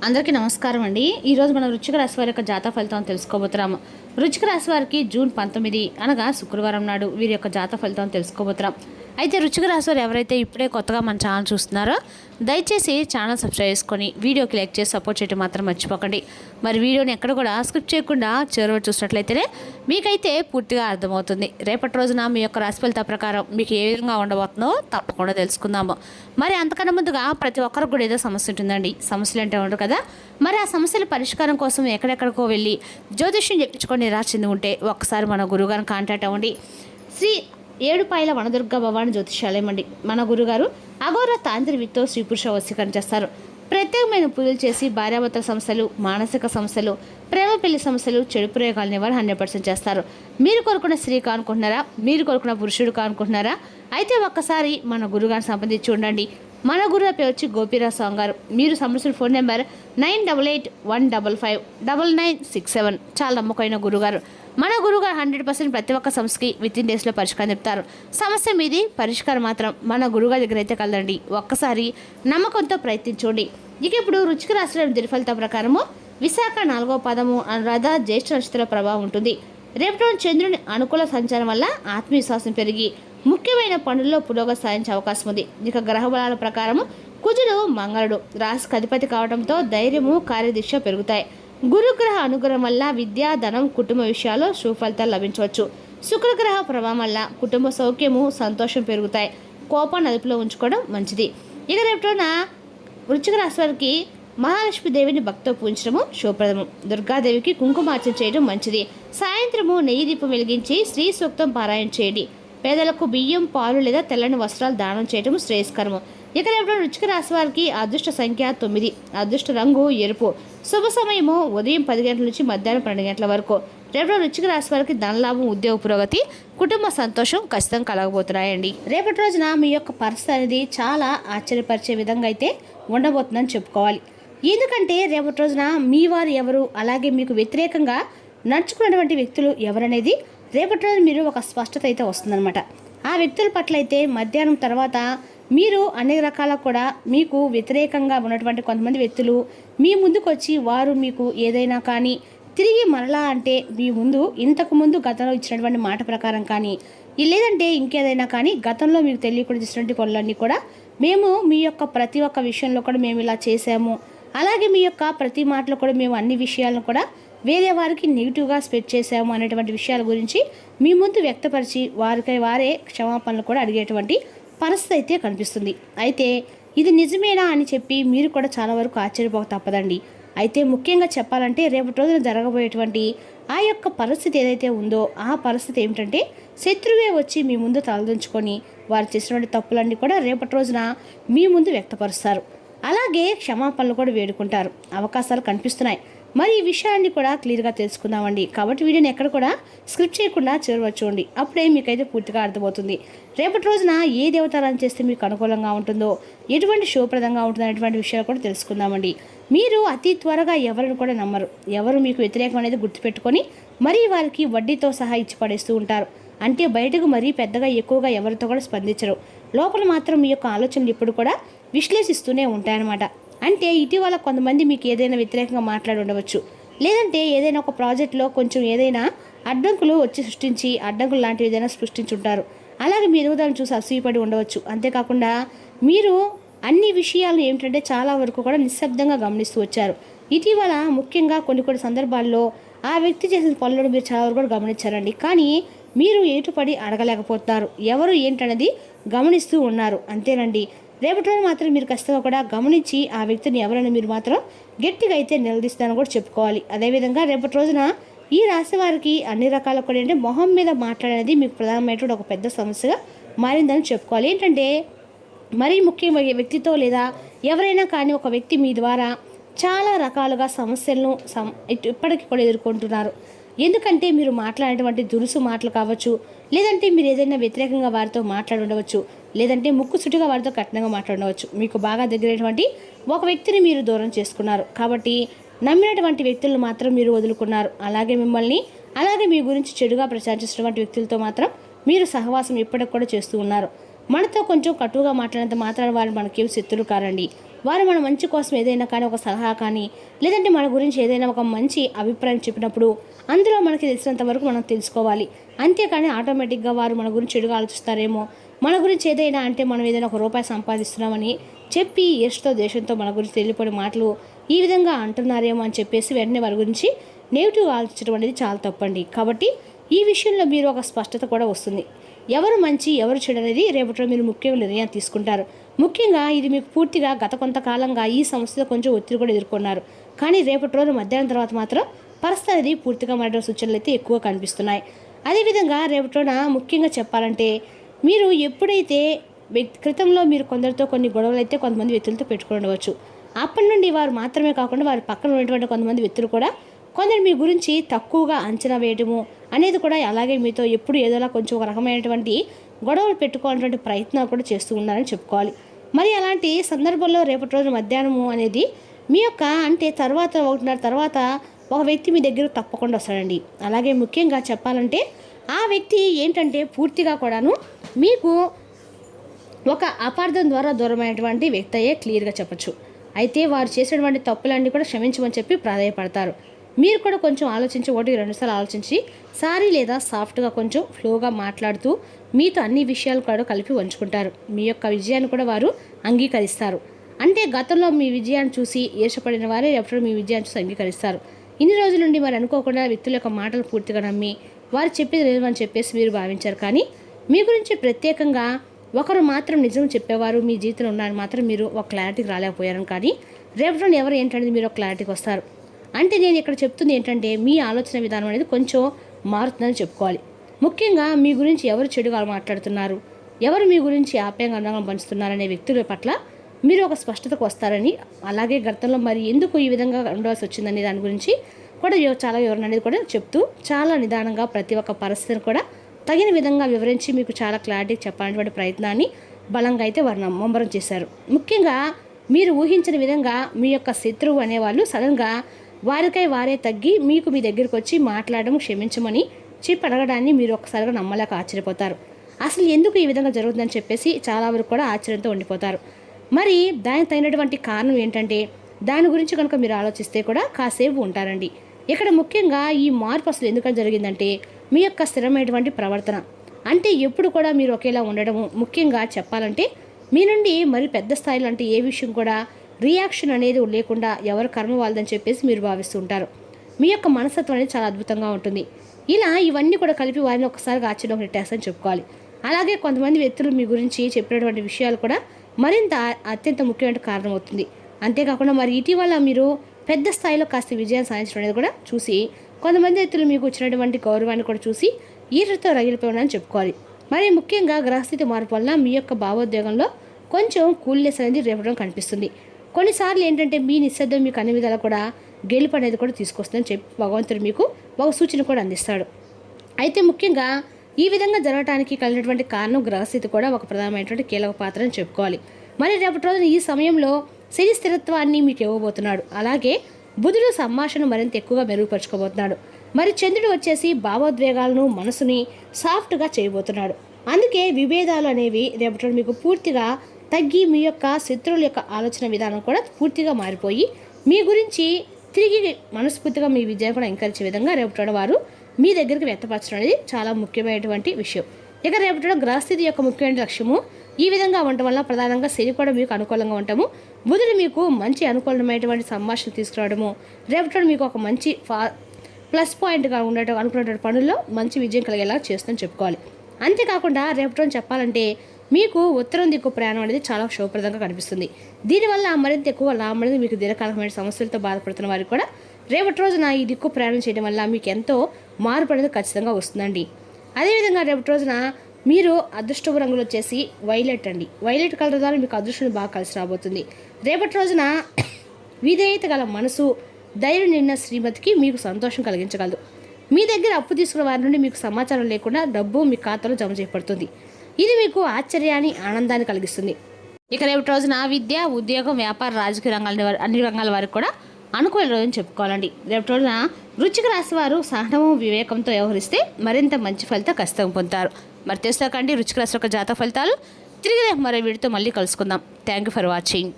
అందరికీ నమస్కారం అండి. ఈరోజు మనం వృశ్చిక రాశి వారి యొక్క జాతక ఫలితం తెలుసుకోబోతున్నాము. వృశ్చిక రాశి వారికి జూన్ 19 అనగా శుక్రవారం నాడు వీరి యొక్క జాతక ఫలితం తెలుసుకోబోతున్నాం. అయితే వృశ్చిక రాశి వారు ఎవరైతే ఇప్పుడే కొత్తగా మన ఛానల్ చూస్తున్నారో దయచేసి ఛానల్ సబ్స్క్రైబ్ చేసుకొని వీడియోకి లైక్ చేసి సపోర్ట్ చేయడం మాత్రం మర్చిపోకండి. మరి వీడియోని ఎక్కడ కూడా స్కిప్ చేయకుండా చివరి చూసినట్లయితేనే మీకైతే పూర్తిగా అర్థమవుతుంది. రేపటి రోజున మీ యొక్క రాశి ఫలిత ప్రకారం మీకు ఏ విధంగా ఉండబోతుందో తప్పకుండా తెలుసుకుందాము. మరి అంతకన్నా ముందుగా ప్రతి ఒక్కరికి కూడా ఏదో సమస్య ఉంటుందండి. సమస్యలు అంటే ఉండరు కదా. మరి ఆ సమస్యల పరిష్కారం కోసం ఎక్కడెక్కడికో వెళ్ళి జ్యోతిష్యం చెప్పించుకొని నిరాశ చెంది ఉంటే ఒక్కసారి మన గురువుగారిని కాంటాక్ట్ అవ్వండి. శ్రీ ఏడుపాయల వనదుర్గ భవాని జ్యోతిషాలయం అండి. మన గురుగారు అఘోర తాంత్రికతో స్త్రీ పురుష వశీకరణ చేస్తారు. ప్రత్యేకమైన పూజలు చేసి భార్యాభర్తల సమస్యలు, మానసిక సమస్యలు, ప్రేమ పెళ్లి సమస్యలు, చెడు ప్రయోగాల నివారణ 100% చేస్తారు. మీరు కోరుకున్న స్త్రీ కానుకుంటున్నారా? మీరు కోరుకున్న పురుషుడు కానుకుంటున్నారా? అయితే ఒక్కసారి మన గురుగారిని సంప్రదించి ఉండండి. మన గురువు పేరు వచ్చి గోపీరాజ్ స్వామి గారు. మీరు సంబంధించిన ఫోన్ నెంబర్ 9881559967. చాలా నమ్మకమైన గురుగారు. మన గురుగారు 100% ప్రతి ఒక్క సమస్యకి వితిన్ డేస్లో పరిష్కారం చెప్తారు. సమస్య మీది, పరిష్కారం మాత్రం మన గురుగారి దగ్గర అయితే కలదండి. ఒక్కసారి నమ్మకంతో ప్రయత్నించండి. ఇక ఇప్పుడు వృశ్చిక రాశిలో దినఫలిత ప్రకారము విశాఖ 4వ పాదము అనురాధ జ్యేష్ఠ నక్షత్ర ప్రభావం ఉంటుంది. రేపటి చంద్రుని అనుకూల సంచారం వల్ల ఆత్మవిశ్వాసం పెరిగి ముఖ్యమైన పనుల్లో పురోగతి సాధించే అవకాశం ఉంది. ఇక గ్రహ బలాల ప్రకారము కుజుడు మంగళుడు రాశికి అధిపతి కావడంతో ధైర్యము, కార్యదీక్ష పెరుగుతాయి. గురుగ్రహ అనుగ్రహం వల్ల విద్య, ధనం, కుటుంబ విషయాల్లో సుఫలితాలు లభించవచ్చు. శుక్రగ్రహ ప్రభావం వల్ల కుటుంబ సౌఖ్యము, సంతోషం పెరుగుతాయి. కోపాన్ని అదుపులో ఉంచుకోవడం మంచిది. ఇక రేపటిన వృశ్చిక రాశి వారికి మహాలక్ష్మీదేవిని భక్తితో పూజించడము శుభప్రదము. దుర్గాదేవికి కుంకుమార్చన చేయడం మంచిది. సాయంత్రము నెయ్యి దీపం వెలిగించి శ్రీ సూక్తం పారాయణ చేయండి. పేదలకు బియ్యం, పాలు లేదా తెల్లని వస్త్రాలు దానం చేయడం శ్రేయస్కరము. ఇక రేపు వృశ్చిక రాశి వారికి అదృష్ట సంఖ్య 9, అదృష్ట రంగు ఎరుపు, శుభ సమయము ఉదయం 10 గంటల నుంచి మధ్యాహ్నం 12 గంటల వరకు. రేపు వృశ్చిక రాశి వారికి ధనలాభం, ఉద్యోగ పురోగతి, కుటుంబ సంతోషం ఖచ్చితంగా కలగబోతున్నాయండి. రేపటి రోజున మీ యొక్క పరిస్థితి అనేది చాలా ఆశ్చర్యపరిచే విధంగా అయితే ఉండబోతుందని చెప్పుకోవాలి. ఎందుకంటే రేపటి రోజున మీ వారు ఎవరు, అలాగే మీకు వ్యతిరేకంగా నడుచుకున్నటువంటి వ్యక్తులు ఎవరనేది రేపటి రోజు మీరు ఒక స్పష్టత అయితే వస్తుందన్నమాట. ఆ వ్యక్తుల పట్ల అయితే మధ్యాహ్నం తర్వాత మీరు అన్ని రకాల కూడా మీకు వ్యతిరేకంగా ఉన్నటువంటి కొంతమంది వ్యక్తులు మీ ముందుకు వచ్చి వారు మీకు ఏదైనా కానీ తిరిగి మరలా అంటే మీ ముందు ఇంతకుముందు గతంలో ఇచ్చినటువంటి మాట ప్రకారం కానీ లేదంటే ఇంకేదైనా కానీ గతంలో మీకు తెలియకుండా చేసినటువంటి పనులన్నీ కూడా మేము మీ యొక్క ప్రతి ఒక్క విషయంలో కూడా మేము ఇలా చేసాము, అలాగే మీ యొక్క ప్రతి మాటలో కూడా మేము అన్ని విషయాలను కూడా వేరే వారికి నెగిటివ్గా స్ప్రెడ్ చేసాము అనేటువంటి విషయాల గురించి మీ ముందు వ్యక్తపరిచి వారికై వారే క్షమాపణలు కూడా అడిగేటువంటి పరిస్థితి అయితే కనిపిస్తుంది. అయితే ఇది నిజమేనా అని చెప్పి మీరు కూడా చాలా వరకు ఆశ్చర్యపోక తప్పదండి. అయితే ముఖ్యంగా చెప్పాలంటే రేపటి రోజున జరగబోయేటువంటి ఆ యొక్క పరిస్థితి ఏదైతే ఉందో ఆ పరిస్థితి ఏమిటంటే శత్రువే వచ్చి మీ ముందు తలదించుకొని వారు చేసినటువంటి తప్పులన్నీ కూడా రేపటి రోజున మీ ముందు వ్యక్తపరుస్తారు. అలాగే క్షమాపణలు కూడా వేడుకుంటారు. అవకాశాలు కనిపిస్తున్నాయి. మరి ఈ విషయాన్ని కూడా క్లియర్గా తెలుసుకుందామండి. కాబట్టి వీడియోని ఎక్కడ కూడా స్క్రిప్ట్ చేయకుండా చూడండి. అప్పుడే మీకైతే పూర్తిగా అర్థమవుతుంది. రేపటి రోజున ఏ దేవతారాధన చేస్తే మీకు అనుకూలంగా ఉంటుందో, ఎటువంటి శుభప్రదంగా ఉంటుందో అనేటువంటి విషయాలు కూడా తెలుసుకుందామండి. మీరు అతి త్వరగా ఎవరిని కూడా నమ్మరు. ఎవరు మీకు వ్యతిరేకం అనేది గుర్తుపెట్టుకొని మరీ వారికి వడ్డీతో సహా ఇచ్చి పడేస్తూ ఉంటారు. అంటే బయటకు మరీ పెద్దగా ఎక్కువగా ఎవరితో కూడా స్పందించరు. లోపల మాత్రం మీ యొక్క ఆలోచనలు ఇప్పుడు కూడా విశ్లేషిస్తూనే ఉంటాయన్నమాట. అంటే ఇటీవల కొంతమంది మీకు ఏదైనా వ్యతిరేకంగా మాట్లాడి ఉండవచ్చు, లేదంటే ఏదైనా ఒక ప్రాజెక్టులో కొంచెం ఏదైనా అడ్డంకులు వచ్చి సృష్టించి అడ్డంకులు లాంటివి ఏదైనా సృష్టించుంటారు. అలాగే మీ ఎదుగుదలను చూసి అసూయపడి ఉండవచ్చు. అంతేకాకుండా మీరు అన్ని విషయాలను ఏమిటంటే చాలా వరకు కూడా నిశ్శబ్దంగా గమనిస్తూ వచ్చారు. ఇటీవల ముఖ్యంగా కొన్ని సందర్భాల్లో ఆ వ్యక్తి చేసిన పనులను మీరు చాలా వరకు కూడా గమనించారండి. కానీ మీరు ఏటుపడి అడగలేకపోతున్నారు. ఎవరు ఏంటనేది గమనిస్తూ ఉన్నారు. అంతేనండి. రేపటి రోజు మాత్రం మీరు ఖచ్చితంగా కూడా గమనించి ఆ వ్యక్తిని ఎవరైనా మీరు మాత్రం గట్టిగా అయితే నిలదీస్తారని కూడా చెప్పుకోవాలి. అదేవిధంగా రేపటి రోజున ఈ రాశి వారికి అన్ని రకాల కూడా ఏంటంటే మొహం మీద మాట్లాడేది మీకు ప్రధానమైనటువంటి ఒక పెద్ద సమస్యగా మారిందని చెప్పుకోవాలి. ఏంటంటే మరీ ముఖ్యమైన వ్యక్తితో లేదా ఎవరైనా కానీ ఒక వ్యక్తి మీ ద్వారా చాలా రకాలుగా సమస్యలను ఇప్పటికీ కూడా ఎదుర్కొంటున్నారు. ఎందుకంటే మీరు మాట్లాడేటువంటి దురుసు మాటలు కావచ్చు, లేదంటే మీరు ఏదైనా వ్యతిరేకంగా వారితో మాట్లాడుండవచ్చు, లేదంటే ముక్కుసుటిగా వారితో కఠినంగా మాట్లాడవచ్చు. మీకు బాగా దగ్గరైనటువంటి ఒక వ్యక్తిని మీరు దూరం చేసుకున్నారు. కాబట్టి నమ్మినటువంటి వ్యక్తులను మాత్రం మీరు వదులుకున్నారు. అలాగే మిమ్మల్ని అలాగే మీ గురించి చెడుగా ప్రచారించినటువంటి వ్యక్తులతో మాత్రం మీరు సహవాసం ఇప్పటికి కూడా చేస్తూ ఉన్నారు. మనతో కొంచెం కటువుగా మాట్లాడినంత మాత్రాన వారు మనకేం శత్రులు కారండి. వారు మన మంచి కోసం ఏదైనా కానీ ఒక సలహా కానీ లేదంటే మన గురించి ఏదైనా ఒక మంచి అభిప్రాయం చెప్పినప్పుడు అందులో మనకి తెలిసినంత వరకు మనం తెలుసుకోవాలి. అంతేకాని ఆటోమేటిక్గా వారు మన గురించి చెడుగా ఆలోచిస్తారేమో, మన గురించి ఏదైనా అంటే మనం ఏదైనా ఒక రూపాయి సంపాదిస్తున్నామని చెప్పి ఈర్ష్తో దేశంతో మన గురించి తెలియపడి మాటలు ఈ విధంగా అంటున్నారేమో అని చెప్పేసి వెంటనే వారి గురించి నెగిటివ్గా ఆలోచించడం అనేది చాలా తప్పండి. కాబట్టి ఈ విషయంలో మీరు ఒక స్పష్టత కూడా వస్తుంది. ఎవరు మంచి ఎవరు చెడు అనేది రేపటిలో మీరు ముఖ్యంగా నిర్ణయం తీసుకుంటారు. ముఖ్యంగా ఇది మీకు పూర్తిగా గత కొంతకాలంగా ఈ సమస్యతో కొంచెం ఒత్తిడి కూడా ఎదుర్కొన్నారు. కానీ రేపటి రోజు మధ్యాహ్నం తర్వాత మాత్రం పరిస్థితి అనేది పూర్తిగా మారే సూచనలు అయితే ఎక్కువ కనిపిస్తున్నాయి. అదేవిధంగా రేపటి రోజున ముఖ్యంగా చెప్పాలంటే మీరు ఎప్పుడైతే క్రితంలో మీరు కొందరితో కొన్ని గొడవలు అయితే కొంతమంది వ్యక్తులతో పెట్టుకుని ఉండవచ్చు. అప్పటి నుండి వారు మాత్రమే కాకుండా వారి పక్కన ఉన్నటువంటి కొంతమంది వ్యక్తులు కూడా కొందరు మీ గురించి తక్కువగా అంచనా వేయడము అనేది కూడా అలాగే మీతో ఎప్పుడు ఏదోలా కొంచెం ఒక రకమైనటువంటి గొడవలు పెట్టుకోవాలన్నటువంటి ప్రయత్నాలు కూడా చేస్తూ ఉన్నారని చెప్పుకోవాలి. మరి అలాంటి సందర్భంలో రేపటి రోజు మధ్యాహ్నము అనేది మీ యొక్క అంటే తర్వాత 1:30 తర్వాత ఒక వ్యక్తి మీ దగ్గర తప్పకుండా వస్తాడండి. అలాగే ముఖ్యంగా చెప్పాలంటే ఆ వ్యక్తి ఏంటంటే పూర్తిగా కూడాను మీకు ఒక అపార్థం ద్వారా దూరమైనటువంటి వ్యక్తి అయ్యే క్లియర్గా చెప్పచ్చు. అయితే వారు చేసినటువంటి తప్పులన్నీ కూడా క్షమించమని చెప్పి ప్రాధాయపడతారు. మీరు కూడా కొంచెం ఆలోచించి 1-2 సార్లు ఆలోచించి సారీ లేదా సాఫ్ట్గా కొంచెం ఫ్లోగా మాట్లాడుతూ మీతో అన్ని విషయాలు కూడా కలిపి ఉంచుకుంటారు. మీ యొక్క విజయాన్ని కూడా వారు అంగీకరిస్తారు. అంటే గతంలో మీ విజయాన్ని చూసి ఈర్షపడిన వారే ఎప్పుడు మీ విజయాన్ని చూసి అంగీకరిస్తారు. ఇన్ని రోజుల నుండి మరి అనుకోకుండా వ్యక్తుల యొక్క మాటలు పూర్తిగా నమ్మి వారు చెప్పేది లేదని చెప్పేసి మీరు భావించారు. కానీ మీ గురించి ప్రత్యేకంగా ఒకరు మాత్రం నిజం చెప్పేవారు మీ జీవితంలో ఉన్నారని మాత్రం మీరు ఒక క్లారిటీకి రాలేకపోయారు. కానీ రేపటి ఎవరు ఏంటనేది మీరు ఒక క్లారిటీకి వస్తారు. అంటే నేను ఇక్కడ చెప్తుంది ఏంటంటే మీ ఆలోచన విధానం అనేది కొంచెం మారుతుందని చెప్పుకోవాలి. ముఖ్యంగా మీ గురించి ఎవరు చెడుగా మాట్లాడుతున్నారు, ఎవరు మీ గురించి ఆప్యాయంగా అందంగా పంచుతున్నారనే వ్యక్తుల పట్ల మీరు ఒక స్పష్టతకు వస్తారని, అలాగే గతంలో మరి ఎందుకు ఈ విధంగా ఉండవలసి వచ్చిందనే దాని గురించి కూడా చాలా వివరణ అనేది కూడా చెప్తూ చాలా నిదానంగా ప్రతి ఒక్క పరిస్థితిని కూడా తగిన విధంగా వివరించి మీకు చాలా క్లారిటీ చెప్పాలనేటువంటి ప్రయత్నాన్ని బలంగా అయితే వారు ముమ్మరం చేశారు. ముఖ్యంగా మీరు ఊహించిన విధంగా మీ యొక్క శత్రువు అనేవాళ్ళు సడన్గా వారికై వారే తగ్గి మీకు మీ దగ్గరికి వచ్చి మాట్లాడడం క్షమించమని చెప్పి అడగడాన్ని మీరు ఒక్కసారిగా నమ్మలేక ఆశ్చర్యపోతారు. అసలు ఎందుకు ఈ విధంగా జరుగుతుందని చెప్పేసి చాలా వరకు కూడా ఆశ్చర్యంతో ఉండిపోతారు. మరి దానికి తగినటువంటి కారణం ఏంటంటే దాని గురించి కనుక మీరు ఆలోచిస్తే కూడా కాసేపు ఉంటారండి. ఇక్కడ ముఖ్యంగా ఈ మార్పు అసలు ఎందుకని జరిగిందంటే మీ యొక్క స్థిరమైనటువంటి ప్రవర్తన. అంటే ఎప్పుడు కూడా మీరు ఒకేలా ఉండడము, ముఖ్యంగా చెప్పాలంటే మీ నుండి మరి పెద్ద స్థాయిలో అంటే ఏ విషయం కూడా రియాక్షన్ అనేది లేకుండా ఎవరు కర్మ వాళ్ళదని చెప్పేసి మీరు భావిస్తూ ఉంటారు. మీ యొక్క మనస్తత్వం అనేది చాలా అద్భుతంగా ఉంటుంది. ఇలా ఇవన్నీ కూడా కలిపి వారిని ఒకసారిగా ఆశ్చర్యం నెట్టేస్తని చెప్పుకోవాలి. అలాగే కొంతమంది వ్యక్తులు మీ గురించి చెప్పినటువంటి విషయాలు కూడా మరింత అత్యంత ముఖ్యమైన కారణం అవుతుంది. అంతేకాకుండా మరి ఇటీవల మీరు పెద్ద స్థాయిలో కాస్త విజయాన్ని సాధించడం అనేది కూడా చూసి కొంతమంది వ్యక్తులు మీకు వచ్చినటువంటి గౌరవాన్ని కూడా చూసి ఈర్ష్యతో రగిలిపోయినని చెప్పుకోవాలి. మరి ముఖ్యంగా గ్రహస్థితి మార్పు వల్ల మీ యొక్క భావోద్వేగంలో కొంచెం కూల్నెస్ అనేది రేపడం కనిపిస్తుంది. కొన్నిసార్లు ఏంటంటే మీ నిశ్శబ్దం మీకు అన్ని విధాలు కూడా గెలుపు అనేది కూడా తీసుకొస్తుందని చెప్పి భగవంతుడు మీకు ఒక సూచన కూడా అందిస్తాడు. అయితే ముఖ్యంగా ఈ విధంగా జరగడానికి కలిగినటువంటి కారణం గ్రహస్థితి కూడా ఒక ప్రధానమైనటువంటి కీలక పాత్ర అని చెప్పుకోవాలి. మరి రేపటి రోజున ఈ సమయంలో శని స్థిరత్వాన్ని మీకు ఇవ్వబోతున్నాడు. అలాగే బుధుడు సంభాషణ మరింత ఎక్కువగా మెరుగుపరుచుకోబోతున్నాడు. మరి చంద్రుడు వచ్చేసి భావోద్వేగాలను మనసుని సాఫ్ట్గా చేయబోతున్నాడు. అందుకే విభేదాలు అనేవి రేపటి మీకు పూర్తిగా తగ్గి మీ యొక్క శత్రువుల యొక్క ఆలోచన విధానం కూడా పూర్తిగా మారిపోయి మీ గురించి తిరిగి మనస్ఫూర్తిగా మీ విజయం కూడా ఎంకరేజ్ విధంగా రేపటి వారు మీ దగ్గరికి వ్యక్తపరచడం అనేది చాలా ముఖ్యమైనటువంటి విషయం. ఇక రేపటి గ్రహస్థితి యొక్క ముఖ్యమైన లక్ష్యము ఈ విధంగా ఉండటం వల్ల ప్రధానంగా శని కూడా మీకు అనుకూలంగా ఉంటాము. బుధుడు మీకు మంచి అనుకూలమైనటువంటి సంభాషణ తీసుకురావడము రేపటి మీకు ఒక మంచి ప్లస్ పాయింట్గా ఉండటం అనుకున్నటువంటి పనుల్లో మంచి విజయం కలిగేలా చేస్తుందని చెప్పుకోవాలి. అంతేకాకుండా రేపటి చెప్పాలంటే మీకు ఉత్తరం దిక్కు ప్రయాణం అనేది చాలా శుభప్రదంగా కనిపిస్తుంది. దీనివల్ల మరింత ఎక్కువ లాభం అనేది మీకు దీర్ఘకాలమైన సమస్యలతో బాధపడుతున్న వారికి కూడా రేపటి రోజున ఈ దిక్కు ప్రయాణం చేయడం వల్ల మీకు ఎంతో మార్పు అనేది ఖచ్చితంగా వస్తుందండి. అదేవిధంగా రేపటి రోజున మీరు అదృష్టపు రంగులు వచ్చేసి వైలెట్ అండి. వైలెట్ కలర్ ద్వారా మీకు అదృష్టం బాగా కలిసి రాబోతుంది. రేపటి రోజున విధేయత గల మనసు, ధైర్యం నిన్న శ్రీమతికి మీకు సంతోషం కలిగించగలదు. మీ దగ్గర అప్పు తీసుకున్న వారి నుండి మీకు సమాచారం లేకుండా డబ్బు మీ ఖాతాలో జమ చేయబడుతుంది. ఇది మీకు ఆశ్చర్యాన్ని, ఆనందాన్ని కలిగిస్తుంది. ఇక రేపటి రోజున విద్య, ఉద్యోగం, వ్యాపార, రాజకీయ రంగాల అన్ని రంగాల వారికి కూడా అనుకూల రోజుని చెప్పుకోవాలండి. రేపటి రోజున వృశ్చిక రాశి వారు సహనము, వివేకంతో వ్యవహరిస్తే మరింత మంచి ఫలితం ఖచ్చితంగా పొందుతారు. మరి తెలుసుకోకండి వృశ్చిక రాశి యొక్క జాతక ఫలితాలు. తిరిగి రేపు మరో వీడితో మళ్ళీ కలుసుకుందాం. Thank you for watching.